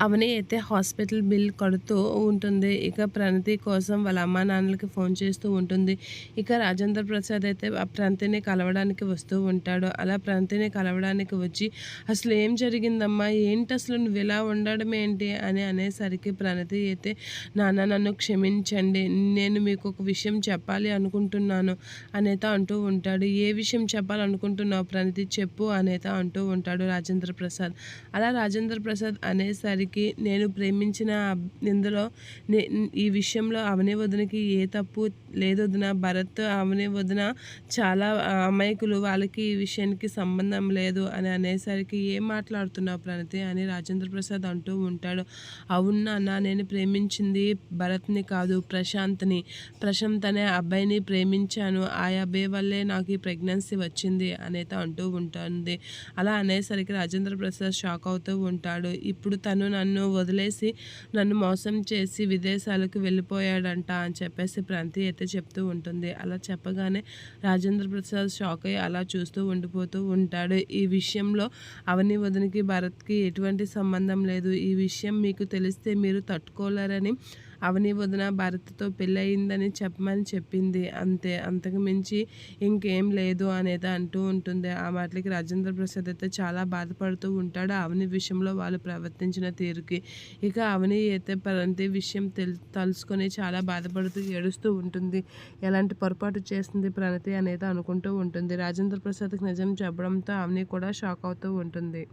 అవని అయితే hospital bill కడుతూ ఉంటుంది. ఇక ప్రణతి కోసం వాళ్ళ అమ్మానాన్నలకి ఫోన్ చేస్తూ ఉంటుంది. ఇక రాజేంద్ర ప్రసాద్ అయితే ఆ ప్రణతిని కలవడానికి వస్తూ ఉంటాడు. అలా ప్రణతిని కలవడానికి వచ్చి, "అసలు ఏం జరిగిందమ్మా? ఏంటి అసలు నువ్విలా ఉండడం ఏంటి?" అని అనేసరికి ప్రణతి అయితే, "నాన్న నన్ను క్షమించండి. నేను మీకు ఒక విషయం చెప్పాలి అనుకుంటున్నాను" అనేత అంటూ ఉంటాడు. "ఏ విషయం చెప్పాలనుకుంటున్నావు ప్రణతి చెప్పు" అనేత అంటూ ఉంటాడు రాజేంద్ర ప్రసాద్. అలా రాజేంద్ర ప్రసాద్ అనేసరికి, నేను ప్రేమించిన ఇందులో నే ఈ విషయంలో అవని వదినకి ఏ తప్పు లేదు వదిన. భరత్, అవని వదిన చాలా అమాయకులు. వాళ్ళకి ఈ విషయానికి సంబంధం లేదు అని అనేసరికి, "ఏం మాట్లాడుతున్నావు ప్రణతి" అని రాజేంద్ర ప్రసాద్ అంటూ ఉంటాడు. "అవును నాన్న, నేను ప్రేమించింది భరత్‌ని కాదు, ప్రశాంత్‌ని. ప్రశాంత్ అనే అబ్బాయిని ప్రేమించాను. ఆ అబ్బాయి వల్లే నాకు ఈ ప్రెగ్నెన్సీ వచ్చింది" అనేది అంటూ ఉంటుంది. అలా అనేసరికి రాజేంద్ర ప్రసాద్ షాక్ అవుతూ ఉంటాడు. ఇప్పుడు తను నన్ను వదిలేసి, నన్ను మోసం చేసి విదేశాలకు వెళ్ళిపోయాడంట అని చెప్పేసి ప్రణతి అయితే చెప్తూ ఉంటుంది. అలా చెప్పగానే రాజేంద్ర ప్రసాద్ షాక్ అయ్యి అలా చూస్తూ ఉండిపోతూ ఉంటాడు. ఈ విషయంలో అవని వదినకి, భరత్‌కి ఎటువంటి సంబంధం లేదు. ఈ విషయం మీకు తెలిస్తే మీరు తట్టుకోలేరని అవని వదిన భరత్‌తో పెళ్ళయిందని చెప్పమని చెప్పింది. అంతే, అంతకు మించి ఇంకేం లేదు అనేది అంటూ ఉంటుంది. ఆ మాటలకి రాజేంద్ర ప్రసాద్ అయితే చాలా బాధపడుతూ ఉంటాడు అవని విషయంలో వాళ్ళు ప్రవర్తించిన తీరుకి. ఇక అవని అయితే ప్రణతి విషయం తలుసుకొని చాలా బాధపడుతూ ఏడుస్తూ ఉంటుంది. ఎలాంటి పొరపాటు చేస్తుంది ప్రణతి అనేది అనుకుంటూ ఉంటుంది. రాజేంద్ర ప్రసాద్‌కి నిజం చెప్పడంతో అవని కూడా షాక్ అవుతూ ఉంటుంది.